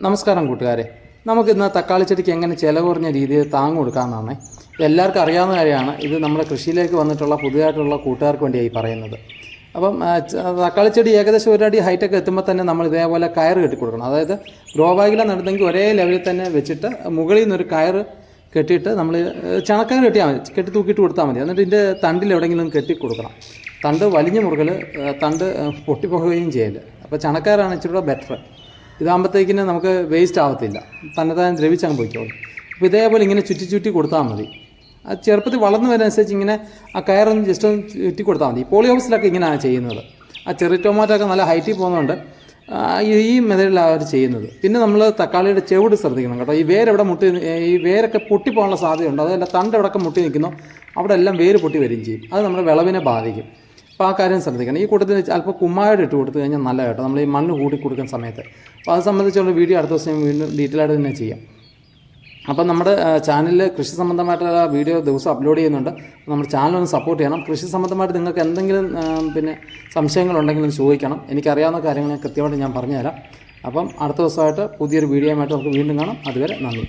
നമസ്കാരം കൂട്ടുകാരെ. നമുക്കിന്ന് തക്കാളി ചെടിക്ക് എങ്ങനെ ചിലവ് കുറഞ്ഞ രീതിയിൽ താങ്ങ് കൊടുക്കാമെന്നാണ്. എല്ലാവർക്കും അറിയാവുന്ന കാര്യമാണ്. ഇത് നമ്മുടെ കൃഷിയിലേക്ക് വന്നിട്ടുള്ള പുതിയതായിട്ടുള്ള കൂട്ടുകാർക്ക് വേണ്ടിയായി പറയുന്നത്. അപ്പം തക്കാളി ചെടി ഏകദേശം ഒരടി ഹൈറ്റൊക്കെ എത്തുമ്പോൾ തന്നെ നമ്മൾ ഇതേപോലെ കയറ് കെട്ടി കൊടുക്കണം. അതായത് ഗ്രോ ബാഗിലാണ് നടന്നെങ്കിൽ ഒരേ ലെവലിൽ തന്നെ വെച്ചിട്ട് മുകളിൽ നിന്നൊരു കയറ് കെട്ടിയിട്ട് നമ്മൾ ചണക്കയർ കെട്ടിയാൽ മതി, കെട്ടി തൂക്കിയിട്ട് കൊടുത്താൽ മതി. എന്നിട്ട് ഇതിൻ്റെ തണ്ടിൽ എവിടെയെങ്കിലും കെട്ടി കൊടുക്കണം. തണ്ട് വലിഞ്ഞ മുറുകൽ, തണ്ട് പൊട്ടിപ്പോവുകയും ചെയ്യല്. അപ്പോൾ ചണക്കയറാണ് ഇച്ചിരി കൂടെ ബെറ്റർ. ഇതാകുമ്പോഴത്തേക്കിന് നമുക്ക് വേസ്റ്റ് ആവത്തില്ല, തന്നെ ദ്രവിച്ചങ്ങ് പോയിക്കോളും. അപ്പോൾ ഇതേപോലെ ഇങ്ങനെ ചുറ്റി ചുറ്റി കൊടുത്താൽ മതി. ആ ചെറുപ്പത്തിൽ വളർന്നു വരുന്നതനുസരിച്ച് ഇങ്ങനെ ആ കയറൊന്ന് ജസ്റ്റ് ഒന്ന് ചുറ്റി കൊടുത്താൽ മതി. പോളി ഹൗസിലൊക്കെ ഇങ്ങനെയാണ് ചെയ്യുന്നത്. ആ ചെറി ടൊമാറ്റോ ഒക്കെ നല്ല ഹൈറ്റിൽ പോകുന്നതുകൊണ്ട് ഈ മെത്തേഡിലാണ് അവർ ചെയ്യുന്നത്. പിന്നെ നമ്മൾ തക്കാളിയുടെ ചെവിട് ശ്രദ്ധിക്കണം കേട്ടോ. ഈ വേരെവിടെ മുട്ടി, ഈ വേരൊക്കെ പൊട്ടിപ്പോകാനുള്ള സാധ്യതയുണ്ട്. അതല്ല, തണ്ട് എവിടെയൊക്കെ മുട്ടി നിൽക്കുന്നോ അവിടെ എല്ലാം വേര് പൊട്ടി വരികയും ചെയ്യും. അത് നമ്മുടെ വിളവിനെ ബാധിക്കും. അപ്പോൾ ആ കാര്യം ശ്രദ്ധിക്കണം. ഈ കൂട്ടത്തിൽ അല്പം കുമ്മായം ഇട്ട് കൊടുത്തു കഴിഞ്ഞാൽ നല്ല കേട്ടോ, നമ്മൾ ഈ മണ്ണ് കൂട്ടി കൊടുക്കുന്ന സമയത്ത്. അപ്പോൾ അത് സംബന്ധിച്ചുള്ള വീഡിയോ അടുത്ത ദിവസം വീണ്ടും ഡീറ്റെയിൽ ആയിട്ട് തന്നെ ചെയ്യാം. അപ്പം നമ്മുടെ ചാനലിൽ കൃഷി സംബന്ധമായിട്ടുള്ള വീഡിയോ ദിവസം അപ്ലോഡ് ചെയ്യുന്നുണ്ട്. നമ്മുടെ ചാനൽ ഒന്ന് സപ്പോർട്ട് ചെയ്യണം. കൃഷി സംബന്ധമായിട്ട് നിങ്ങൾക്ക് എന്തെങ്കിലും സംശയങ്ങളുണ്ടെങ്കിലും ചോദിക്കണം. എനിക്കറിയാവുന്ന കാര്യങ്ങൾ കൃത്യമായിട്ട് ഞാൻ പറഞ്ഞുതരാം. അപ്പം അടുത്ത ദിവസമായിട്ട് പുതിയൊരു വീഡിയോയുമായിട്ട് നമുക്ക് വീണ്ടും കാണാം. അതുവരെ നന്ദി.